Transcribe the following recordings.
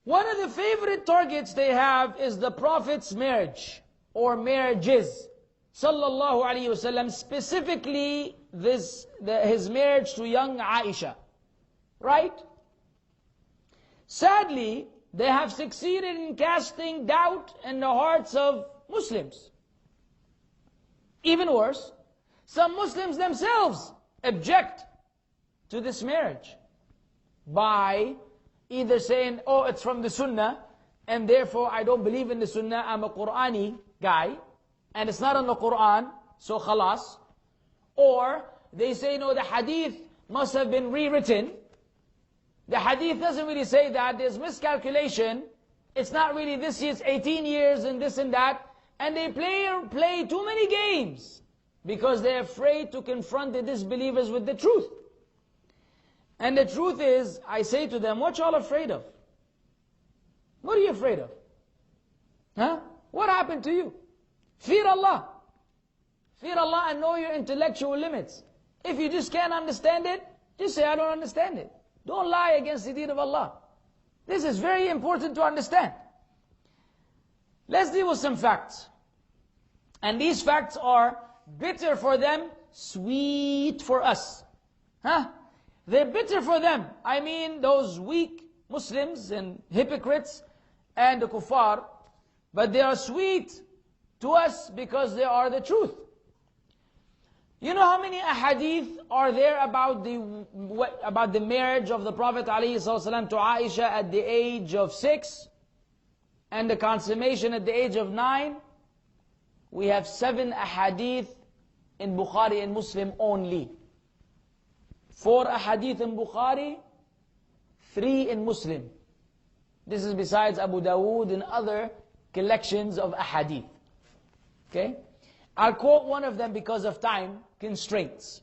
One of the favorite targets they have is the Prophet's marriage, or marriages. Sallallahu Alaihi Wasallam, specifically his marriage to young Aisha. Right? Sadly, they have succeeded in casting doubt in the hearts of Muslims. Even worse, some Muslims themselves object to this marriage by either saying, oh, it's from the Sunnah, and therefore I don't believe in the Sunnah, I'm a Qur'ani guy, and it's not on the Qur'an, so khalas. Or they say, no, the hadith must have been rewritten. The hadith doesn't really say that, there's miscalculation, it's not really this year's 18 years and this and that, and they play too many games, because they're afraid to confront the disbelievers with the truth. And the truth is, I say to them, what y'all afraid of? What are you afraid of? Huh? What happened to you? Fear Allah. Fear Allah and know your intellectual limits. If you just can't understand it, just say, I don't understand it. Don't lie against the deen of Allah. This is very important to understand. Let's deal with some facts. And these facts are bitter for them, sweet for us. Huh? They're bitter for them. I mean those weak Muslims and hypocrites and the kuffar. But they are sweet to us because they are the truth. You know how many ahadith are there about the marriage of the Prophet ﷺ to Aisha at the age of 6 and the consummation at the age of 9? We have 7 ahadith in Bukhari and Muslim only. 4 ahadith in Bukhari, 3 in Muslim. This is besides Abu Dawood and other collections of ahadith. Okay? I'll quote one of them because of time constraints.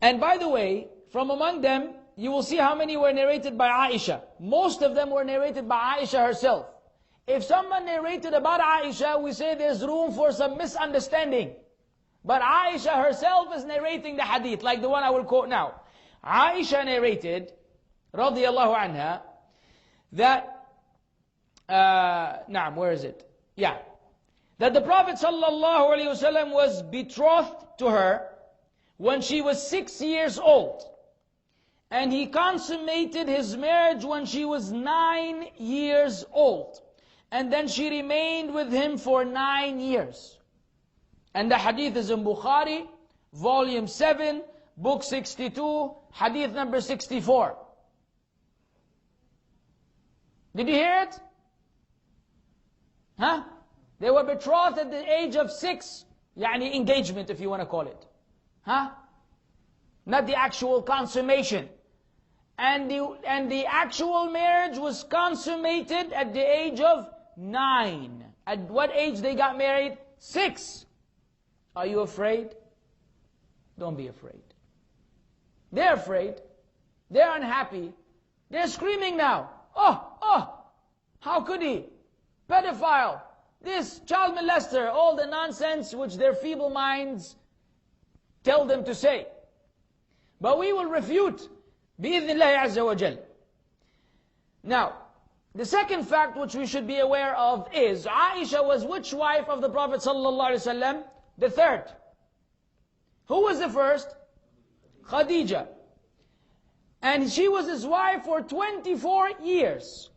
And by the way, from among them, you will see how many were narrated by Aisha. Most of them were narrated by Aisha herself. If someone narrated about Aisha, we say there's room for some misunderstanding. But Aisha herself is narrating the hadith, like the one I will quote now. Aisha narrated, radiyallahu anha, that, where is it? Yeah. That the Prophet sallallahu alaihi wasallam was betrothed to her when she was 6 years old. And he consummated his marriage when she was 9 years old. And then she remained with him for 9 years. And the hadith is in Bukhari, volume 7, book 62, hadith number 64. Did you hear it? Huh? They were betrothed at the age of 6, yani engagement if you want to call it. Huh? Not the actual consummation. And the actual marriage was consummated at the age of 9. At what age they got married? 6. Are you afraid? Don't be afraid. They're afraid. They're unhappy. They're screaming now. Oh, how could he? Pedophile. This child molester. All the nonsense which their feeble minds tell them to say. But we will refute. Bi-idhnillahi azza wa jal. Now, the second fact which we should be aware of is, Aisha was which wife of the Prophet sallallahu alaihi wasallam? The third. Who was the first? Khadija. And she was his wife for 24 years.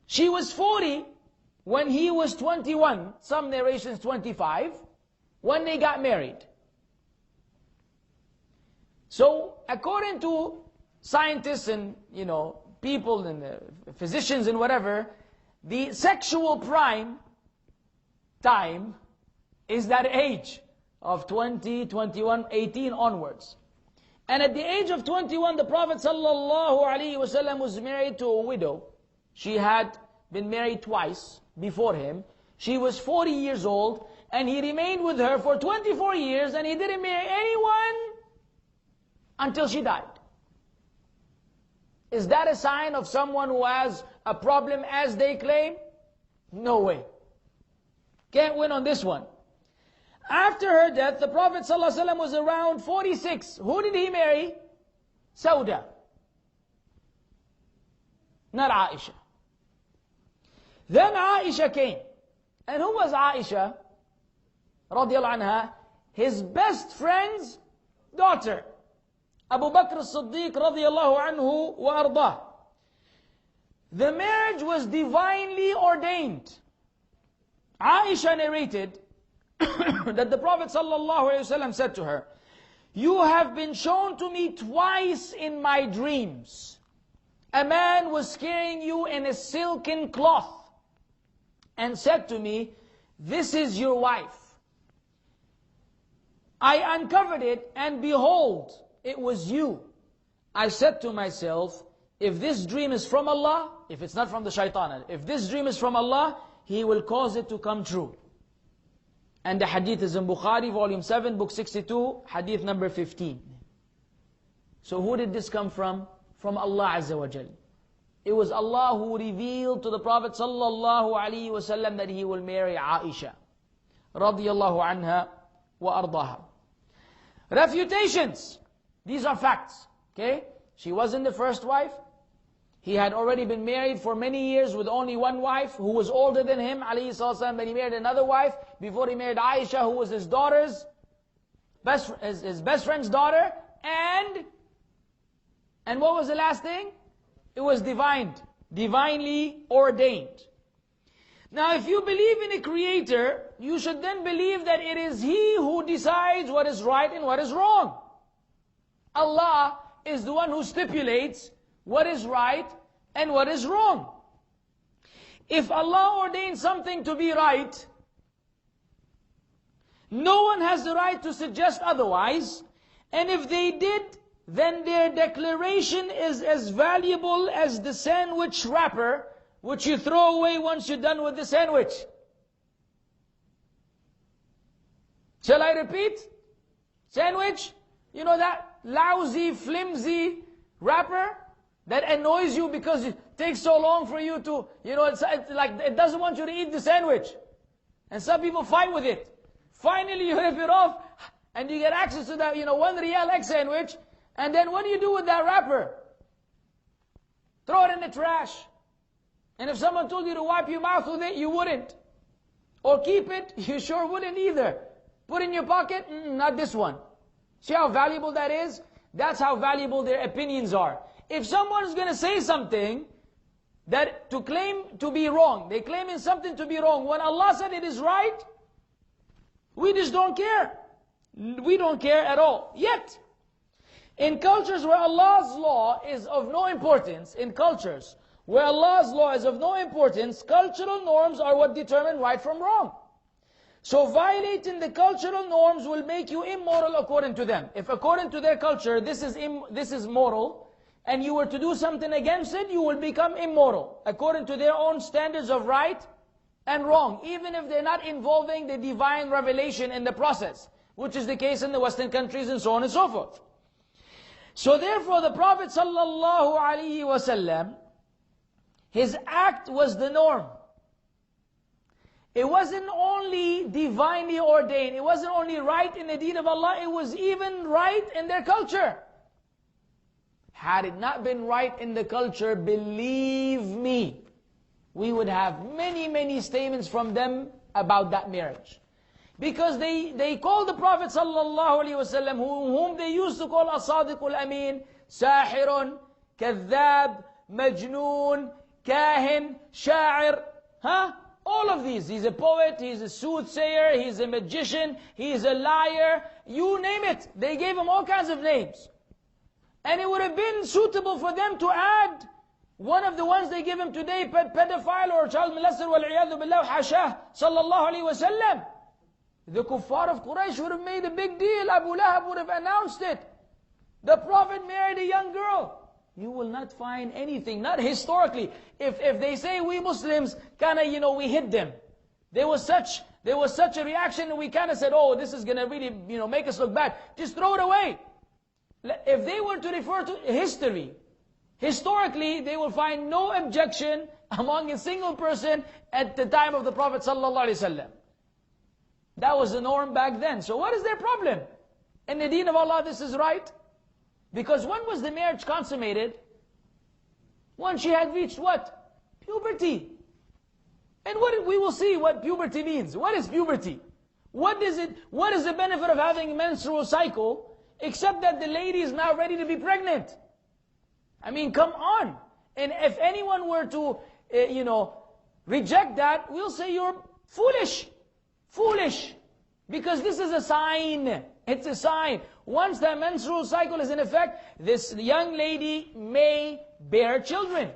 She was 40 when he was 21, some narrations 25, when they got married. So, according to scientists and, people and physicians and whatever, the sexual prime time is that age of 20, 21, 18 onwards. And at the age of 21, the Prophet ﷺ was married to a widow. She had been married twice before him. She was 40 years old, and he remained with her for 24 years, and he didn't marry anyone until she died. Is that a sign of someone who has a problem as they claim? No way. Can't win on this one. After her death, the Prophet ﷺ was around 46. Who did he marry? Sauda. not Aisha. Then Aisha came. And who was Aisha? Radiallahu anha, his best friend's daughter. Abu Bakr as-Siddiq radiallahu anhu wa ardah. The marriage was divinely ordained. Aisha narrated that the Prophet sallallahu alaihi wasallam said to her, "You have been shown to me twice in my dreams. A man was carrying you in a silken cloth and said to me, 'This is your wife.' I uncovered it, and behold, it was you. I said to myself, if this dream is from Allah, if it's not from the shaitan, if this dream is from Allah, He will cause it to come true." And the hadith is in Bukhari, volume 7, book 62, hadith number 15. So who did this come from? From Allah Azza wa Jal. It was Allah who revealed to the Prophet sallallahu alaihi wasallam that he will marry Aisha radiyallahu anha wa ardaha. Refutations. These are facts. Okay? She wasn't the first wife. He had already been married for many years with only one wife who was older than him, alayhi sallam. Then he married another wife before he married Aisha, who was his daughter's, his best friend's daughter. And what was the last thing? It was divinely ordained. Now if you believe in a creator, you should then believe that it is He who decides what is right and what is wrong. Allah is the one who stipulates what is right and what is wrong. If Allah ordains something to be right, no one has the right to suggest otherwise. And if they did, then their declaration is as valuable as the sandwich wrapper, which you throw away once you're done with the sandwich. Shall I repeat? Sandwich, you know that lousy, flimsy wrapper that annoys you because it takes so long for you to, it's like it doesn't want you to eat the sandwich. And some people fight with it. Finally you rip it off and you get access to that, 1 Riyal egg sandwich. And then what do you do with that wrapper? Throw it in the trash. And if someone told you to wipe your mouth with it, you wouldn't. Or keep it, you sure wouldn't either. Put in your pocket, not this one. See how valuable that is? That's how valuable their opinions are. If someone is going to say something that to claim to be wrong, they claim in something to be wrong, when Allah said it is right, we just don't care. We don't care at all. Yet, in cultures where Allah's law is of no importance, cultural norms are what determine right from wrong. So violating the cultural norms will make you immoral according to them. If according to their culture this is moral, and you were to do something against it, you will become immoral, according to their own standards of right and wrong, even if they're not involving the divine revelation in the process, which is the case in the Western countries and so on and so forth. So therefore the Prophet sallallahu alaihi wasallam, his act was the norm. It wasn't only divinely ordained, it wasn't only right in the deen of Allah, it was even right in their culture. Had it not been right in the culture, believe me, we would have many, many statements from them about that marriage. Because they called the Prophet sallallahu alaihi wasallam, whom they used to call as-sadiqul amin, sahirun, kadhab, majnoon, kahin, sha'ir, all of these. He's a poet, he's a soothsayer, he's a magician, he's a liar, you name it. They gave him all kinds of names. And it would have been suitable for them to add one of the ones they give him today, pedophile or child molester, wal-iyadhu billah, hashah, sallallahu alaihi wasallam. The kuffar of Quraysh would have made a big deal. Abu Lahab would have announced it. The Prophet married a young girl. You will not find anything, not historically. If they say we Muslims, we hid them. There was such a reaction and we kind of said, oh, this is going to really, make us look bad. Just throw it away. If they were to refer to history, historically, they will find no objection among a single person at the time of the Prophet sallallahu alaihi wasallam. That was the norm back then. So what is their problem? In the deen of Allah, this is right. Because when was the marriage consummated? Once she had reached what? Puberty. And we will see what puberty means. What is puberty? What is the benefit of having a menstrual cycle, except that the lady is now ready to be pregnant? I mean, come on. And if anyone were to, reject that, we'll say you're foolish. Foolish. Because this is a sign. It's a sign. Once that menstrual cycle is in effect, this young lady may bear children.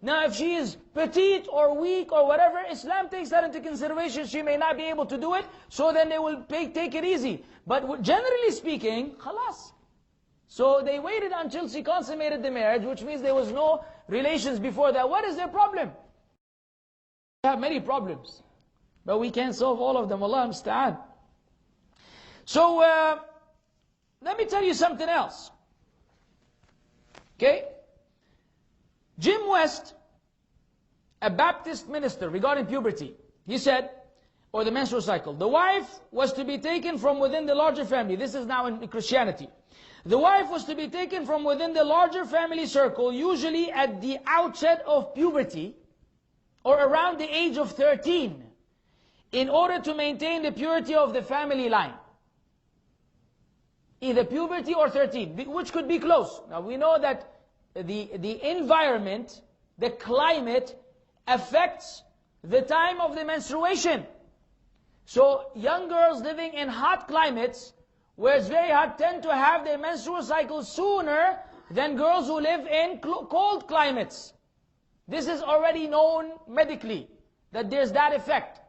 Now, if she is petite or weak or whatever, Islam takes that into consideration. She may not be able to do it, so then they will take it easy. But generally speaking, khalas. So they waited until she consummated the marriage, which means there was no relations before that. What is their problem? We have many problems, but we can't solve all of them. Allah musta'an. So, let me tell you something else. Okay? Jim West, a Baptist minister, regarding puberty, he said, or the menstrual cycle, the wife was to be taken from within the larger family. This is now in Christianity. The wife was to be taken from within the larger family circle, usually at the outset of puberty, or around the age of 13, in order to maintain the purity of the family line. Either puberty or 13, which could be close. Now we know that the environment, the climate, affects the time of the menstruation. So young girls living in hot climates, where it's very hot, tend to have their menstrual cycle sooner than girls who live in cold climates. This is already known medically, that there's that effect.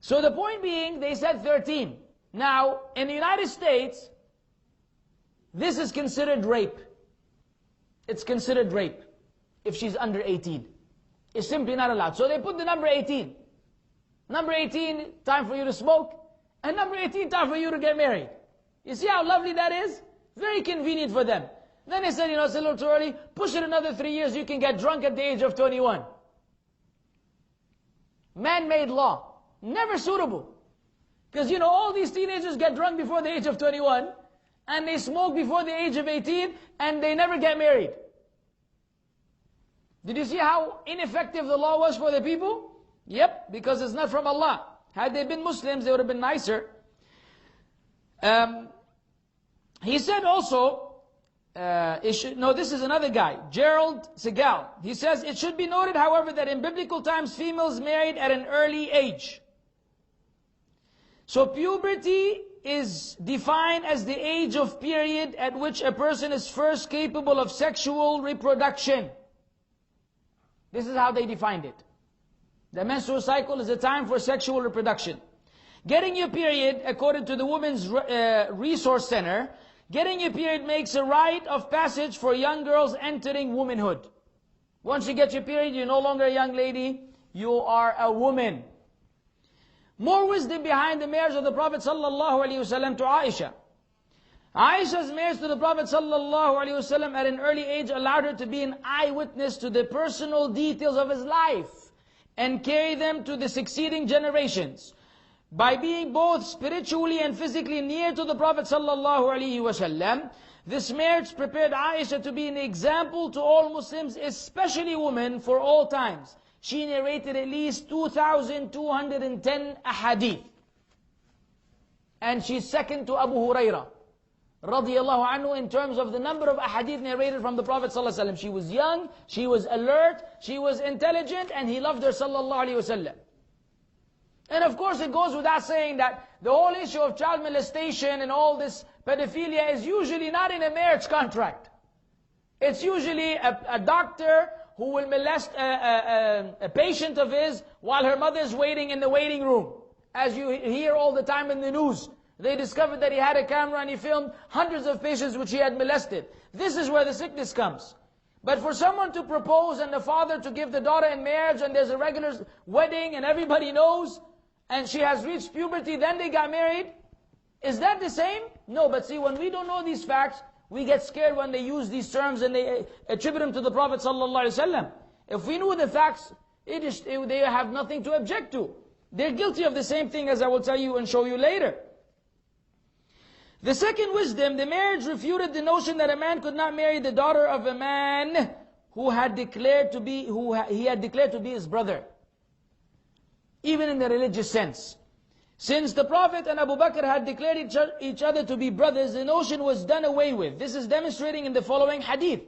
So the point being, they said 13. Now, in the United States, this is considered rape. It's considered rape if she's under 18. It's simply not allowed. So they put the number 18. Number 18, time for you to smoke. And number 18, time for you to get married. You see how lovely that is? Very convenient for them. Then they said, it's a little too early. Push it another 3 years, you can get drunk at the age of 21. Man-made law. Never suitable. Because all these teenagers get drunk before the age of 21, and they smoke before the age of 18, and they never get married. Did you see how ineffective the law was for the people? Yep, because it's not from Allah. Had they been Muslims, they would have been nicer. He said also, this is another guy, Gerald Segal. He says, it should be noted, however, that in biblical times, females married at an early age. So puberty is defined as the age of period at which a person is first capable of sexual reproduction. This is how they defined it. The menstrual cycle is a time for sexual reproduction. Getting your period, according to the Women's Resource Center, getting your period makes a rite of passage for young girls entering womanhood. Once you get your period, you're no longer a young lady, you are a woman. More wisdom behind the marriage of the Prophet ﷺ to Aisha. Aisha's marriage to the Prophet ﷺ at an early age allowed her to be an eyewitness to the personal details of his life and carry them to the succeeding generations. By being both spiritually and physically near to the Prophet ﷺ, this marriage prepared Aisha to be an example to all Muslims, especially women, for all times. She narrated at least 2,210 ahadith. And she's second to Abu Hurairah radiyallahu anhu in terms of the number of ahadith narrated from the Prophet ﷺ. She was young, she was alert, she was intelligent, and he loved her sallallahu alayhi wasallam. And of course it goes without saying that the whole issue of child molestation and all this pedophilia is usually not in a marriage contract. It's usually a doctor who will molest a patient of his while her mother is waiting in the waiting room. As you hear all the time in the news, they discovered that he had a camera and he filmed hundreds of patients which he had molested. This is where the sickness comes. But for someone to propose and the father to give the daughter in marriage and there's a regular wedding and everybody knows, and she has reached puberty, then they got married, is that the same? No, but see, when we don't know these facts, we get scared when they use these terms and they attribute them to the Prophet ﷺ. If we knew the facts, they have nothing to object to. They're guilty of the same thing, as I will tell you and show you later. The second wisdom, the marriage refuted the notion that a man could not marry the daughter of a man he had declared to be his brother, even in the religious sense. Since the Prophet and Abu Bakr had declared each other to be brothers, the notion was done away with. This is demonstrating in the following hadith.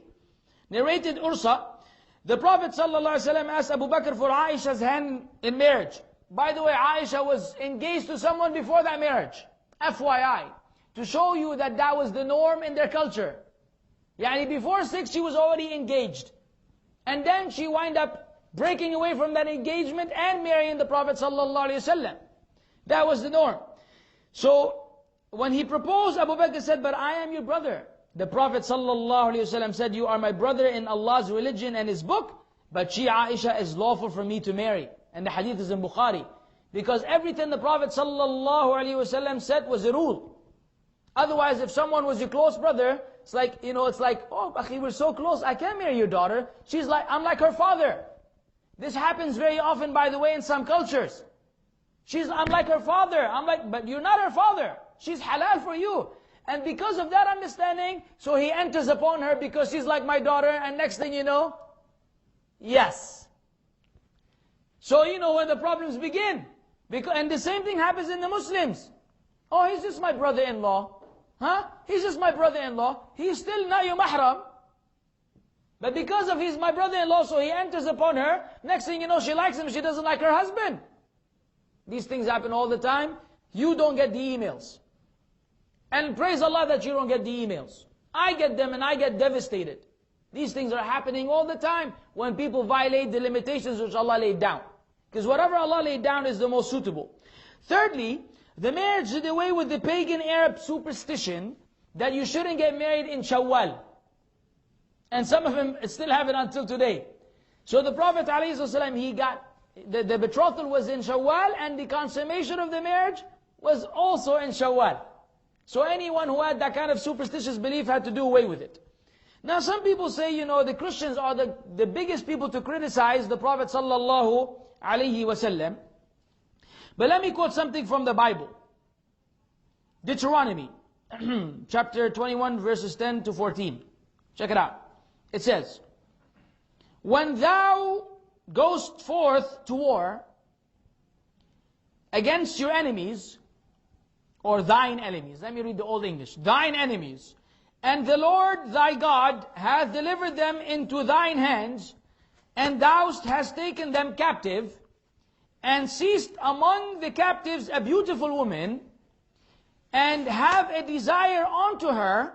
Narrated Ursa, the Prophet ﷺ asked Abu Bakr for Aisha's hand in marriage. By the way, Aisha was engaged to someone before that marriage. FYI. To show you that that was the norm in their culture. Yani before 6 she was already engaged. And then she wind up breaking away from that engagement and marrying the Prophet ﷺ. That was the norm. So, when he proposed, Abu Bakr said, but I am your brother. The Prophet ﷺ said, you are my brother in Allah's religion and His book, but she, Aisha, is lawful for me to marry. And the hadith is in Bukhari. Because everything the Prophet ﷺ said was a rule. Otherwise, if someone was your close brother, it's like, oh, akhi, we're so close, I can't marry your daughter. She's like, I'm like her father. This happens very often, by the way, in some cultures. I'm like her father. But you're not her father. She's halal for you. And because of that understanding, so he enters upon her because she's like my daughter, and next thing you know, yes. So when the problems begin. And the same thing happens in the Muslims. Oh, he's just my brother-in-law. Huh? He's just my brother-in-law. He's still not your mahram. But because of he's my brother-in-law, so he enters upon her. Next thing you know, she likes him, she doesn't like her husband. These things happen all the time. You don't get the emails. And praise Allah that you don't get the emails. I get them and I get devastated. These things are happening all the time when people violate the limitations which Allah laid down. Because whatever Allah laid down is the most suitable. Thirdly, the marriage did away with the pagan Arab superstition that you shouldn't get married in Shawwal. And some of them still have it until today. So the Prophet ﷺ, he got, the betrothal was in Shawwal, and the consummation of the marriage was also in Shawwal. So anyone who had that kind of superstitious belief had to do away with it. Now some people say, the Christians are the biggest people to criticize the Prophet ﷺ. But let me quote something from the Bible. Deuteronomy, chapter 21, verses 10 to 14. Check it out. It says, when thou goest forth to war against your enemies, or thine enemies. Let me read the Old English. Thine enemies. And the Lord thy God hath delivered them into thine hands, and thou hast taken them captive, and seized among the captives a beautiful woman, and have a desire unto her,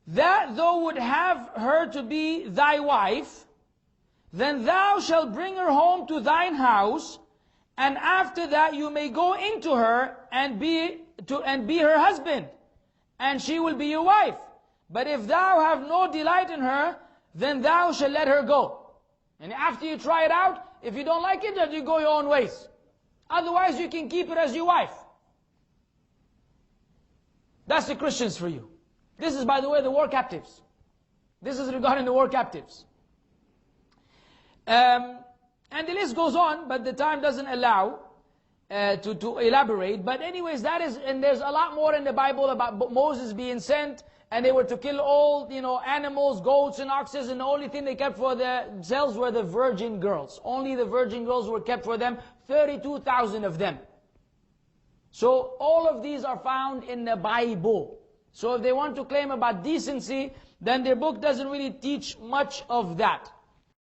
that thou would have her to be thy wife, then thou shalt bring her home to thine house, and after that you may go into her and be her husband, and she will be your wife. But if thou have no delight in her, then thou shalt let her go. And after you try it out, if you don't like it, then you go your own ways. Otherwise you can keep it as your wife. That's the Christians for you. This is, by the way, the war captives. This is regarding the war captives. And the list goes on, but the time doesn't allow to elaborate. But anyways, that is, and there's a lot more in the Bible about Moses being sent, and they were to kill all, animals, goats and oxes, and the only thing they kept for themselves were the virgin girls. Only the virgin girls were kept for them, 32,000 of them. So all of these are found in the Bible. So if they want to claim about decency, then their book doesn't really teach much of that.